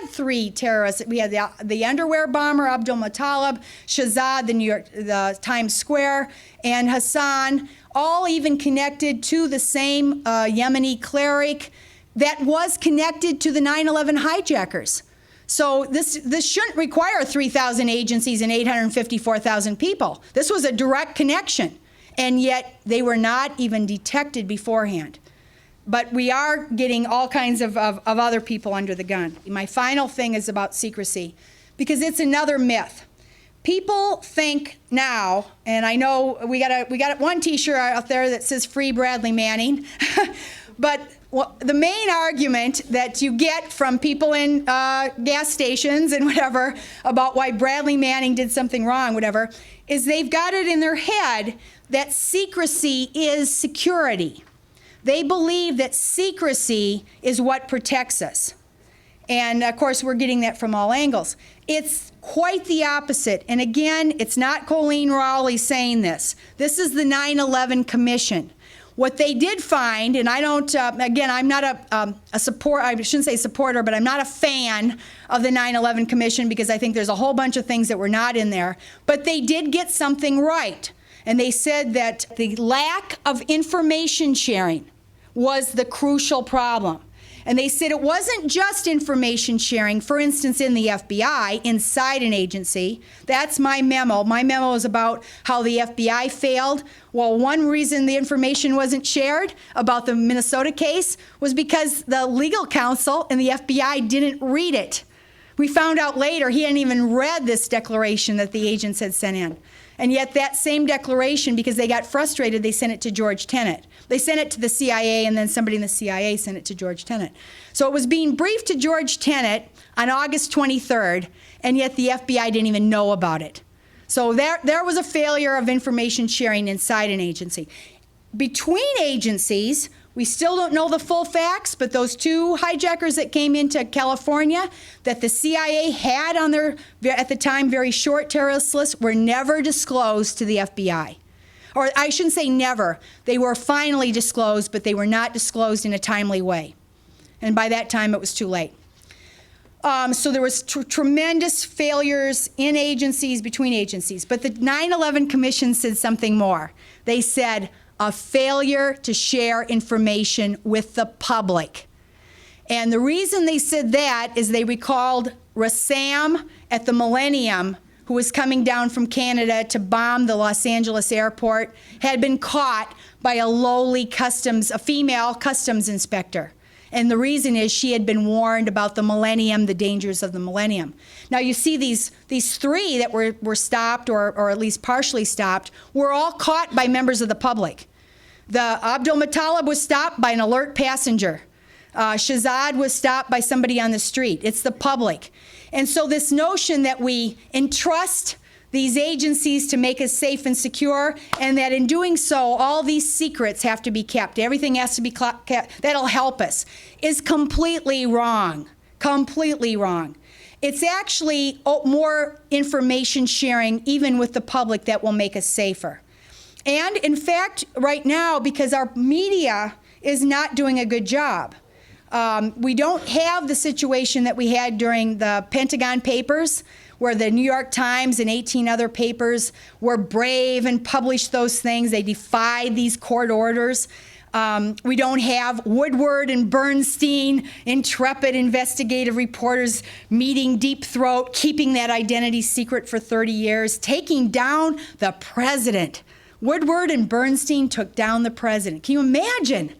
3 terrorists. We had the underwear bomber, Abdul Muttalib, Shahzad, the Times Square, and Hassan, all even connected to the same Yemeni cleric that was connected to the 9/11 hijackers. So this shouldn't require 3,000 agencies and 854,000 people. This was a direct connection, and yet they were not even detected beforehand. But we are getting all kinds of other people under the gun. My final thing is about secrecy, because it's another myth. People think now, and I know we got one T-shirt out there that says "Free Bradley Manning," but the main argument that you get from people in gas stations and whatever about why Bradley Manning did something wrong, whatever, is they've got it in their head that secrecy is security. They believe that secrecy is what protects us. And of course, we're getting that from all angles. It's quite the opposite. And again, it's not Coleen Rowley saying this. This is the 9/11 Commission. What they did find, and I don't, again, I'm not a support, I shouldn't say supporter, but I'm not a fan of the 9/11 Commission, because I think there's a whole bunch of things that were not in there. But they did get something right. And they said that the lack of information sharing was the crucial problem. And they said it wasn't just information sharing, for instance, in the FBI, inside an agency. That's my memo. My memo is about how the FBI failed. Well, one reason the information wasn't shared about the Minnesota case was because the legal counsel in the FBI didn't read it. We found out later he hadn't even read this declaration that the agents had sent in. And yet that same declaration, because they got frustrated, they sent it to George Tenet. They sent it to the CIA, and then somebody in the CIA sent it to George Tenet. So it was being briefed to George Tenet on August 23rd, and yet the FBI didn't even know about it. So there was a failure of information sharing inside an agency. Between agencies, we still don't know the full facts, but those 2 hijackers that came into California that the CIA had on their, at the time, very short terrorist list were never disclosed to the FBI. Or I shouldn't say never. They were finally disclosed, but they were not disclosed in a timely way. And by that time, it was too late. So there was tremendous failures in agencies, between agencies. But the 9/11 Commission said something more. They said, a failure to share information with the public. And the reason they said that is they recalled Rassam at the Millennium, who was coming down from Canada to bomb the Los Angeles airport, had been caught by a lowly a female customs inspector. And the reason is she had been warned about the Millennium, the dangers of the Millennium. Now you see these 3 that were stopped, or at least partially stopped, were all caught by members of the public. The Abdul Muttalib was stopped by an alert passenger. Shahzad was stopped by somebody on the street. It's the public. And so this notion that we entrust these agencies to make us safe and secure, and that in doing so, all these secrets have to be kept, everything has to be kept, that'll help us, is completely wrong. Completely wrong. It's actually more information sharing, even with the public, that will make us safer. And in fact, right now, because our media is not doing a good job, we don't have the situation that we had during the Pentagon Papers, where the New York Times and 18 other papers were brave and published those things. They defied these court orders. We don't have Woodward and Bernstein, intrepid investigative reporters meeting Deep Throat, keeping that identity secret for 30 years, taking down the president. Woodward and Bernstein took down the president. Can you imagine?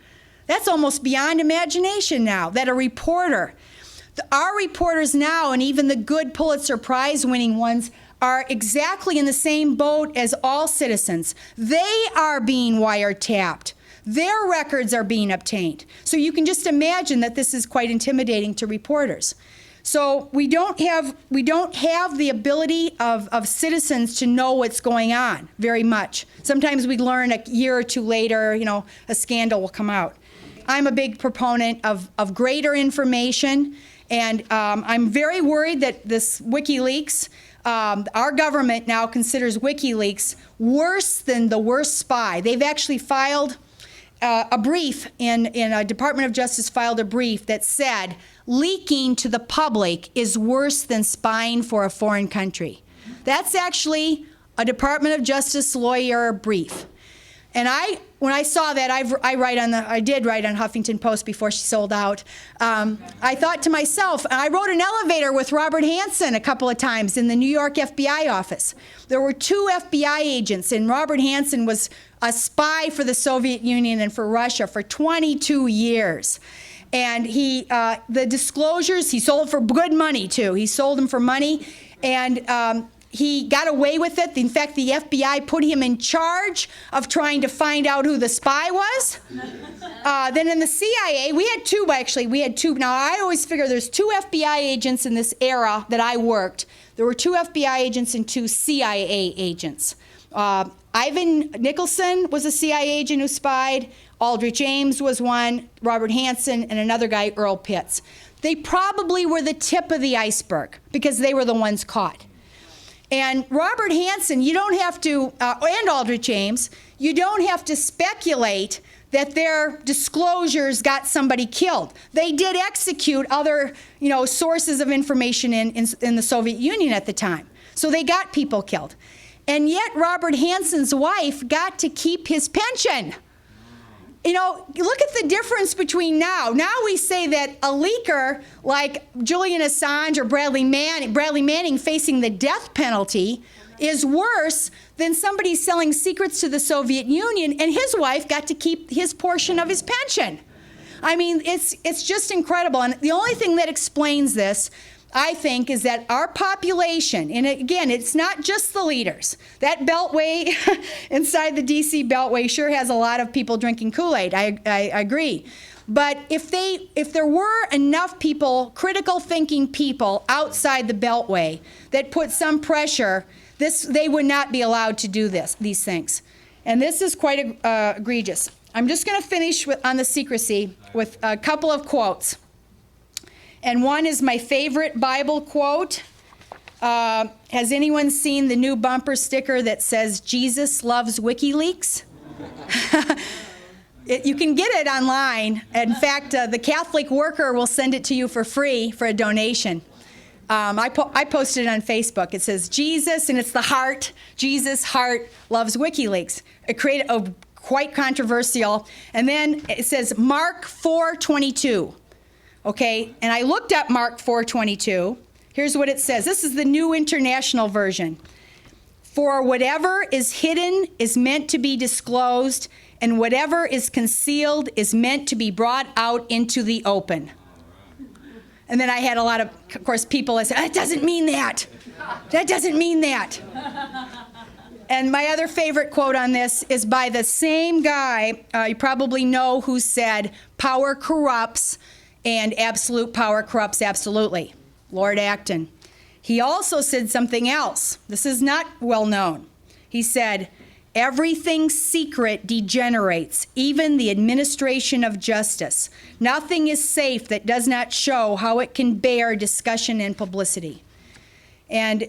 That's almost beyond imagination now, that a reporter, our reporters now, and even the good Pulitzer Prize winning ones, are exactly in the same boat as all citizens. They are being wiretapped. Their records are being obtained. So you can just imagine that this is quite intimidating to reporters. So we don't have the ability of citizens to know what's going on very much. Sometimes we learn a year or two later, a scandal will come out. I'm a big proponent of greater information, and I'm very worried that this WikiLeaks, our government now considers WikiLeaks worse than the worst spy. They've actually filed a brief in a Department of Justice filed a brief that said leaking to the public is worse than spying for a foreign country. That's actually a Department of Justice lawyer brief. And when I saw that, I did write on Huffington Post before she sold out. I thought to myself, I rode an elevator with Robert Hansen a couple of times in the New York FBI office. There were 2 FBI agents, and Robert Hansen was a spy for the Soviet Union and for Russia for 22 years. And the disclosures, he sold for good money too. He sold them for money, and he got away with it. In fact, the FBI put him in charge of trying to find out who the spy was. Then in the CIA, we had two. Now, I always figure there's 2 FBI agents in this era that I worked. There were 2 FBI agents and 2 CIA agents. Ivan Nicholson was a CIA agent who spied. Aldrich Ames was one, Robert Hansen, and another guy, Earl Pitts. They probably were the tip of the iceberg because they were the ones caught. And Robert Hansen, you don't have to, and Aldrich Ames, you don't have to speculate that their disclosures got somebody killed. They did execute other, sources of information in the Soviet Union at the time. So they got people killed. And yet Robert Hansen's wife got to keep his pension. Look at the difference between now. Now we say that a leaker like Julian Assange or Bradley Manning facing the death penalty is worse than somebody selling secrets to the Soviet Union, and his wife got to keep his portion of his pension. I mean, it's just incredible. And the only thing that explains this, I think, is that our population, and again, it's not just the leaders. That beltway inside the D.C. beltway sure has a lot of people drinking Kool-Aid. I agree. But if there were enough people, critical thinking people outside the beltway that put some pressure, they would not be allowed to do these things. And this is quite egregious. I'm just going to finish on the secrecy with a couple of quotes. And one is my favorite Bible quote. Has anyone seen the new bumper sticker that says, "Jesus loves WikiLeaks"? You can get it online. In fact, the Catholic Worker will send it to you for free for a donation. I posted it on Facebook. It says, Jesus, and it's the heart. Jesus' heart loves WikiLeaks. It created a quite controversial. And then it says, Mark 4:22. Okay, and I looked up Mark 4:22. Here's what it says. This is the New International Version. For whatever is hidden is meant to be disclosed, and whatever is concealed is meant to be brought out into the open. And then I had a lot of course, people that said, that doesn't mean that. That doesn't mean that. And my other favorite quote on this is by the same guy you probably know who said, power corrupts, and absolute power corrupts absolutely, Lord Acton. He also said something else. This is not well known. He said, everything secret degenerates, even the administration of justice. Nothing is safe that does not show how it can bear discussion and publicity. And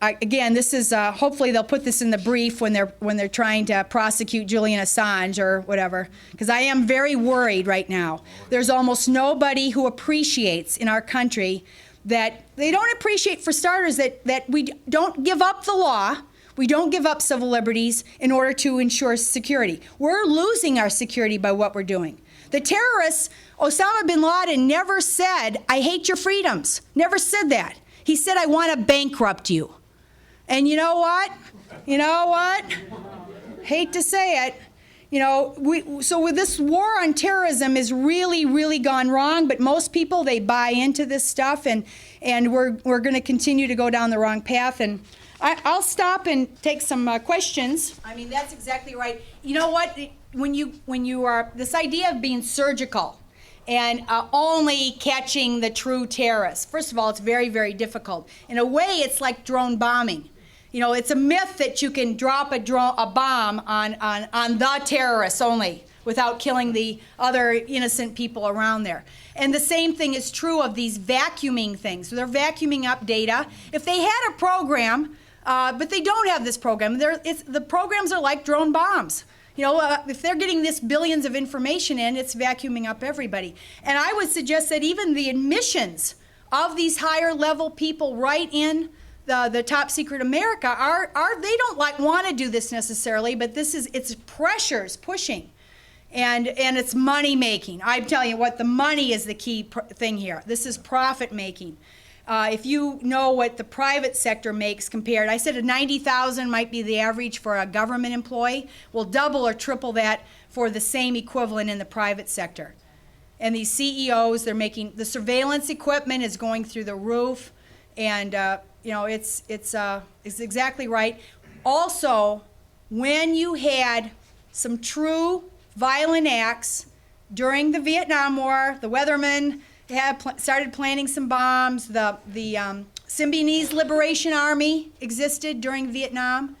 again, this is hopefully they'll put this in the brief when they're trying to prosecute Julian Assange or whatever, because I am very worried right now. There's almost nobody who appreciates in our country that they don't appreciate, for starters, that we don't give up the law, we don't give up civil liberties in order to ensure security. We're losing our security by what we're doing. The terrorists, Osama bin Laden never said, I hate your freedoms. Never said that. He said, I want to bankrupt you. And you know what? Hate to say it. So with this war on terrorism has really, really gone wrong, but most people, they buy into this stuff, and we're going to continue to go down the wrong path. And I'll stop and take some questions. I mean, that's exactly right. You know what? When you are, this idea of being surgical and only catching the true terrorists. First of all, it's very, very difficult. In a way, it's like drone bombing. You know, it's a myth that you can drop a bomb on the terrorists only without killing the other innocent people around there. And the same thing is true of these vacuuming things. So they're vacuuming up data. If they had a program, but they don't have this program, the programs are like drone bombs. You know, if they're getting this billions of information in, it's vacuuming up everybody. And I would suggest that even the admissions of these higher level people right in the top secret America they don't want to do this necessarily, but it's pressures pushing. And it's money making. I'm telling you what, the money is the key thing here. This is profit making. If you know what the private sector makes compared, I said a $90,000 might be the average for a government employee. We'll double or triple that for the same equivalent in the private sector. And these CEOs, they're making, the surveillance equipment is going through the roof, and you know, it's exactly right. Also, when you had some true violent acts during the Vietnam War, the Weathermen started planting some bombs. The Symbionese Liberation Army existed during Vietnam.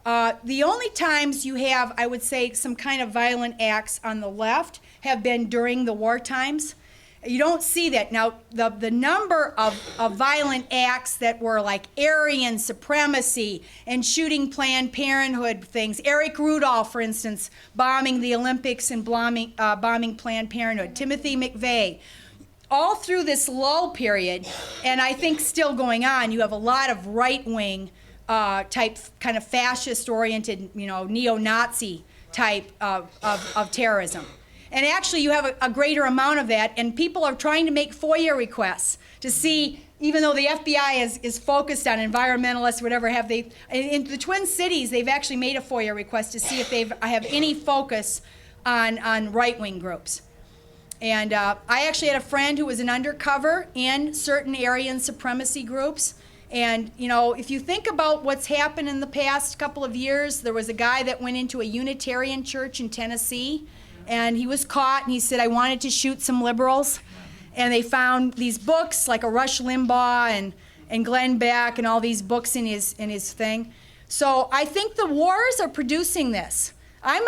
The only times you have, I would say, some kind of violent acts on the left have been during the war times. You don't see that. Now, the number of violent acts that were like Aryan supremacy and shooting Planned Parenthood things. Eric Rudolph, for instance, bombing the Olympics and bombing Planned Parenthood. Timothy McVeigh. All through this lull period, and I think still going on, you have a lot of right-wing type, kind of fascist-oriented, you know, neo-Nazi type of terrorism. And actually, you have a greater amount of that, and people are trying to make FOIA requests to see, even though the FBI is focused on environmentalists, whatever, in the Twin Cities, they've actually made a FOIA request to see if I have any focus on right-wing groups. And I actually had a friend who was an undercover in certain Aryan supremacy groups. And, you know, if you think about what's happened in the past couple of years, there was a guy that went into a Unitarian church in Tennessee, and he was caught, and he said, I wanted to shoot some liberals. And they found these books, like a Rush Limbaugh and Glenn Beck and all these books in his thing. So I think the wars are producing this. I'm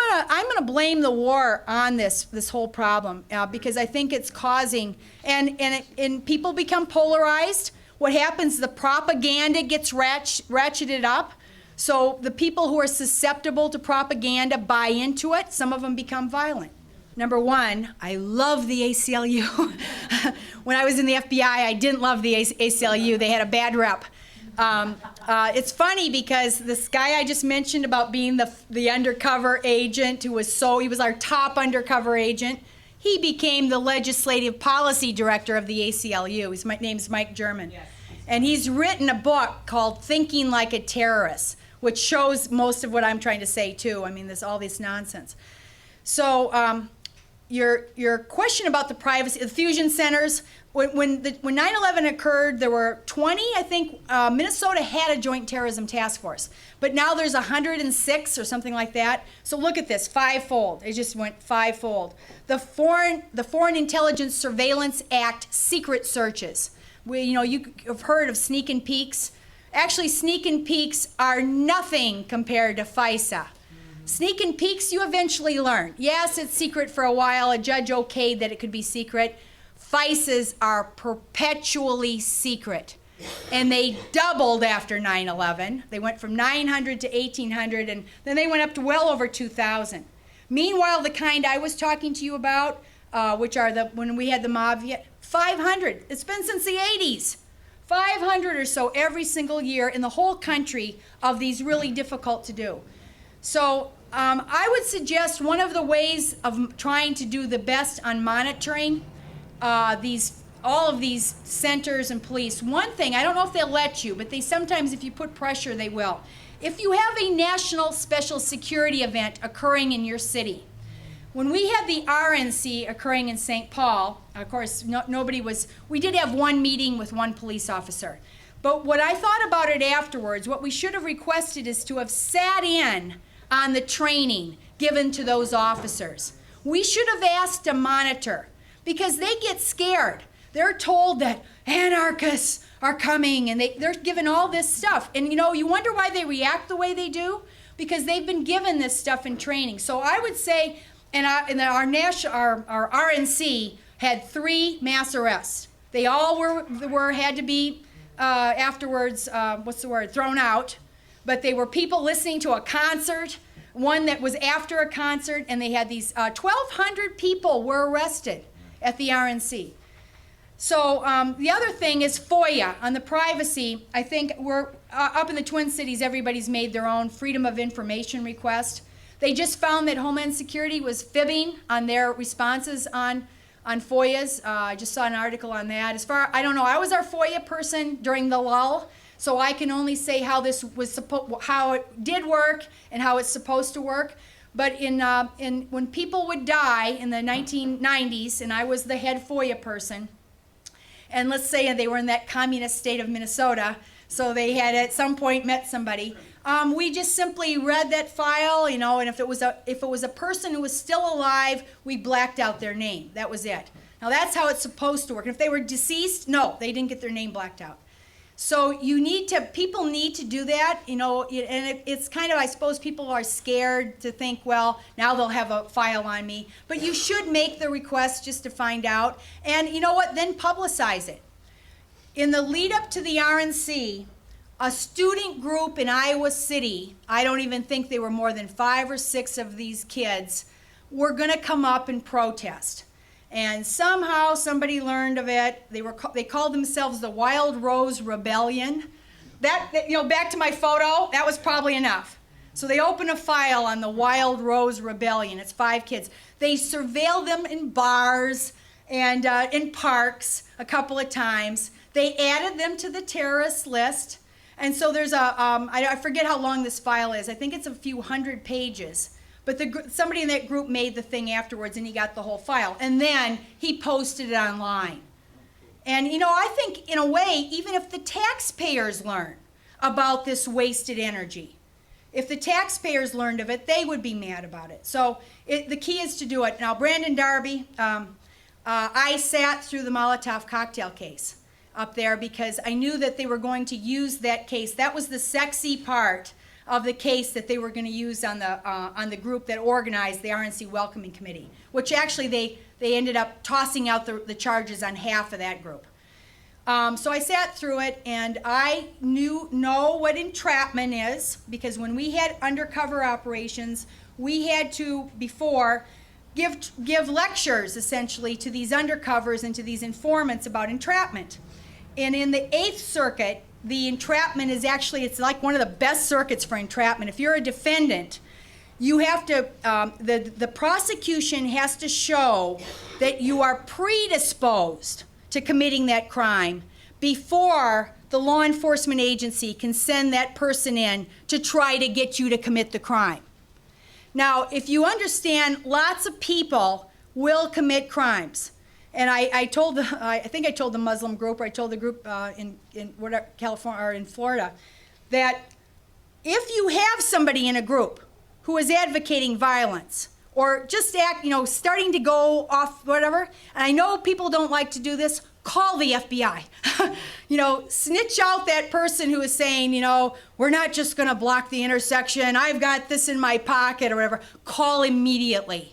gonna blame the war on this whole problem because I think it's causing, and people become polarized. What happens, the propaganda gets ratcheted up. So the people who are susceptible to propaganda buy into it. Some of them become violent. Number one, I love the ACLU. When I was in the FBI, I didn't love the ACLU. They had a bad rep. It's funny because this guy I just mentioned about being the undercover agent he was our top undercover agent. He became the legislative policy director of the ACLU. His name's Mike German. Yes. And he's written a book called Thinking Like a Terrorist, which shows most of what I'm trying to say too. I mean, there's all this nonsense. So your question about the privacy, the fusion centers, when 9/11 occurred, there were 20, I think. Minnesota had a joint terrorism task force, but now there's 106 or something like that. So look at this, fivefold. It just went fivefold. The Foreign Intelligence Surveillance Act secret searches. You've heard of sneak and peeks. Actually, sneak and peeks are nothing compared to FISA. Sneak and peeks, you eventually learn. Yes, it's secret for a while. A judge okayed that it could be secret. FISAs are perpetually secret. And they doubled after 9/11. They went from 900 to 1,800, and then they went up to well over 2,000. Meanwhile, the kind I was talking to you about, which are when we had the mob, 500. It's been since the 80s. 500 or so every single year in the whole country of these really difficult to do. So I would suggest one of the ways of trying to do the best on monitoring all of these centers and police. One thing, I don't know if they'll let you, but they sometimes, if you put pressure, they will. If you have a national special security event occurring in your city, when we had the RNC occurring in St. Paul, of course, we did have one meeting with one police officer. But what I thought about it afterwards, what we should have requested is to have sat in on the training given to those officers. We should have asked to monitor, because they get scared. They're told that anarchists are coming, and they're given all this stuff. And you wonder why they react the way they do? Because they've been given this stuff in training. So I would say, our RNC had 3 mass arrests. They all had to be afterwards, thrown out. But they were people listening to a concert, one that was after a concert, and they had these 1,200 people were arrested at the RNC. So the other thing is FOIA on the privacy. I think we're up in the Twin Cities, everybody's made their own Freedom of Information request. They just found that Homeland Security was fibbing on their responses on FOIAs. I just saw an article on that. I don't know, I was our FOIA person during the lull, so I can only say how this was how it did work and how it's supposed to work. But when people would die in the 1990s, and I was the head FOIA person, and let's say they were in that communist state of Minnesota, so they had at some point met somebody. We just simply read that file, and if it was a person who was still alive, we blacked out their name. That was it. Now that's how it's supposed to work. And if they were deceased, no, they didn't get their name blacked out. So people need to do that, and it's kind of, I suppose people are scared to think, well, now they'll have a file on me. But you should make the request just to find out. And you know what, then publicize it. In the lead up to the RNC, a student group in Iowa City, I don't even think they were more than 5 or 6 of these kids, were gonna come up and protest. And somehow somebody learned of it. They called themselves the Wild Rose Rebellion. Back to my photo, that was probably enough. So they open a file on the Wild Rose Rebellion. It's 5 kids. They surveilled them in bars and in parks a couple of times. They added them to the terrorist list. And so there's I forget how long this file is. I think it's a few hundred pages. But somebody in that group made the thing afterwards, and he got the whole file. And then he posted it online. And, I think, in a way, even if the taxpayers learn about this wasted energy, if the taxpayers learned of it, they would be mad about it. So the key is to do it. Now, Brandon Darby, I sat through the Molotov cocktail case up there because I knew that they were going to use that case. That was the sexy part of the case that they were going to use on the group that organized the RNC Welcoming Committee, which actually they ended up tossing out the charges on half of that group. So I sat through it, and I know what entrapment is, because when we had undercover operations, we had to, before, give lectures, essentially, to these undercovers and to these informants about entrapment. And in the 8th Circuit, the entrapment is actually, it's like one of the best circuits for entrapment. If you're a defendant, you have to, the prosecution has to show that you are predisposed to committing that crime before the law enforcement agency can send that person in to try to get you to commit the crime. Now, if you understand, lots of people will commit crimes. And I think I told the Muslim group, or I told the group in California or in Florida, that if you have somebody in a group who is advocating violence or just starting to go off whatever, and I know people don't like to do this, call the FBI. Snitch out that person who is saying, we're not just going to block the intersection, I've got this in my pocket or whatever. Call immediately.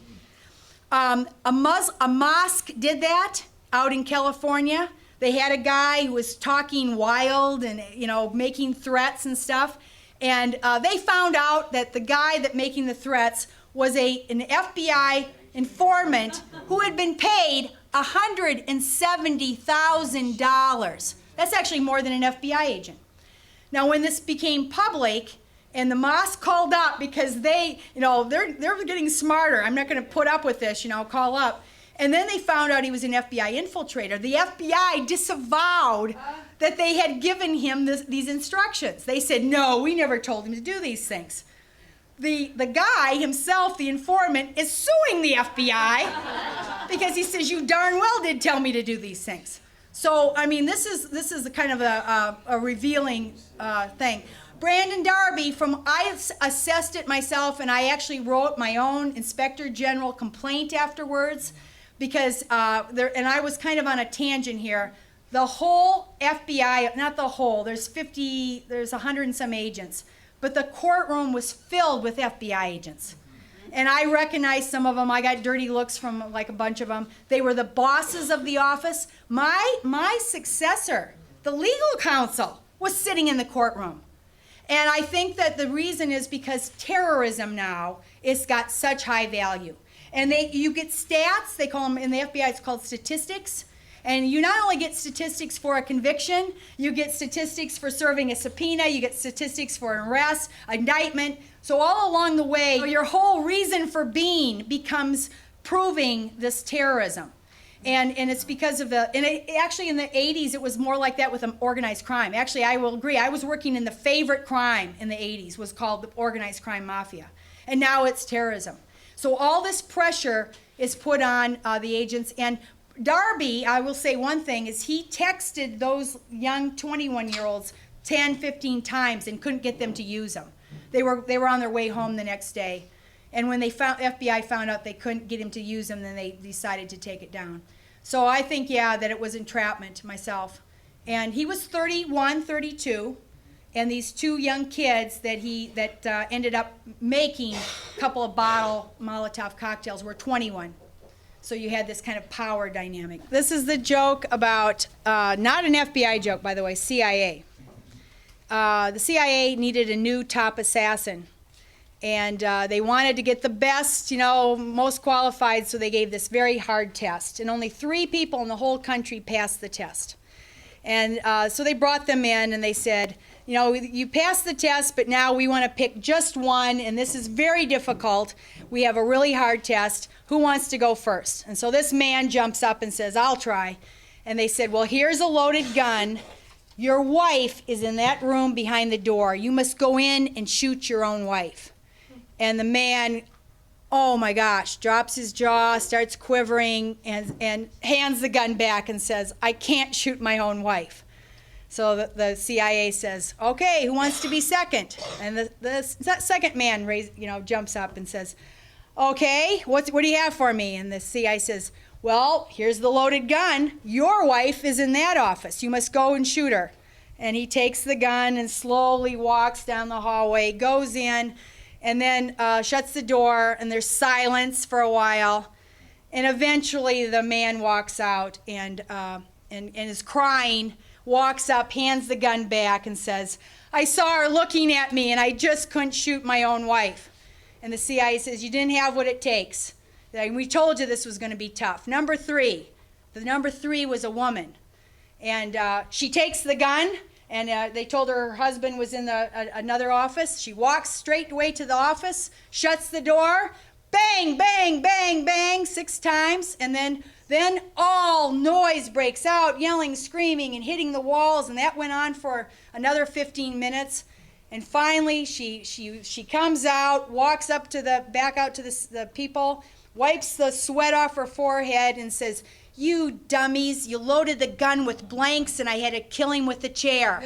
A mosque did that out in California. They had a guy who was talking wild and, making threats and stuff. And they found out that the guy that making the threats was an FBI informant who had been paid $170,000. That's actually more than an FBI agent. Now, when this became public, and the mosque called up because they're getting smarter. I'm not going to put up with this, call up. And then they found out he was an FBI infiltrator. The FBI disavowed that they had given him these instructions. They said, no, we never told him to do these things. The guy himself, the informant, is suing the FBI because he says, you darn well did tell me to do these things. So, this is a kind of a revealing thing. Brandon Darby, I assessed it myself, and I actually wrote my own Inspector General complaint afterwards, because and I was kind of on a tangent here. The whole FBI, not the whole, there's 100 and some agents, but the courtroom was filled with FBI agents. And I recognized some of them. I got dirty looks from like a bunch of them. They were the bosses of the office. My successor, the legal counsel, was sitting in the courtroom. And I think that the reason is because terrorism now has got such high value. And you get stats, they call them, in the FBI it's called statistics. And you not only get statistics for a conviction, you get statistics for serving a subpoena, you get statistics for an arrest, indictment. So all along the way, your whole reason for being becomes proving this terrorism. And it's because of actually in the 80s, it was more like that with organized crime. Actually, I will agree, I was working in the favorite crime in the 80s, was called the organized crime mafia. And now it's terrorism. So all this pressure is put on the agents. And Darby, I will say one thing, is he texted those young 21-year-olds 10, 15 times and couldn't get them to use them. They were on their way home the next day. And when FBI found out they couldn't get him to use them, then they decided to take it down. So I think, yeah, that it was entrapment myself. And he was 31, 32, and these two young kids that ended up making a couple of bottle Molotov cocktails were 21. So you had this kind of power dynamic. This is the joke about, not an FBI joke, by the way, CIA. The CIA needed a new top assassin. And they wanted to get the best, most qualified, so they gave this very hard test. And only 3 people in the whole country passed the test. And so they brought them in and they said, you passed the test, but now we want to pick just one, and this is very difficult. We have a really hard test. Who wants to go first? And so this man jumps up and says, I'll try. And they said, well, here's a loaded gun. Your wife is in that room behind the door. You must go in and shoot your own wife. And the man, oh my gosh, drops his jaw, starts quivering, and hands the gun back and says, I can't shoot my own wife. So the CIA says, okay, who wants to be second? And the second man jumps up and says, okay, what do you have for me? And the CIA says, well, here's the loaded gun. Your wife is in that office. You must go and shoot her. And he takes the gun and slowly walks down the hallway, goes in, and then shuts the door, and there's silence for a while. And eventually the man walks out and is crying, walks up, hands the gun back, and says, I saw her looking at me, and I just couldn't shoot my own wife. And the CIA says, you didn't have what it takes. We told you this was going to be tough. Number 3. The number 3 was a woman. And she takes the gun, and they told her husband was in another office. She walks straight away to the office, shuts the door, bang, bang, bang, bang, 6 times, and then all noise breaks out, yelling, screaming, and hitting the walls, and that went on for another 15 minutes. And finally, she comes out, walks up back out to the people, wipes the sweat off her forehead, and says, you dummies, you loaded the gun with blanks, and I had to kill him with the chair.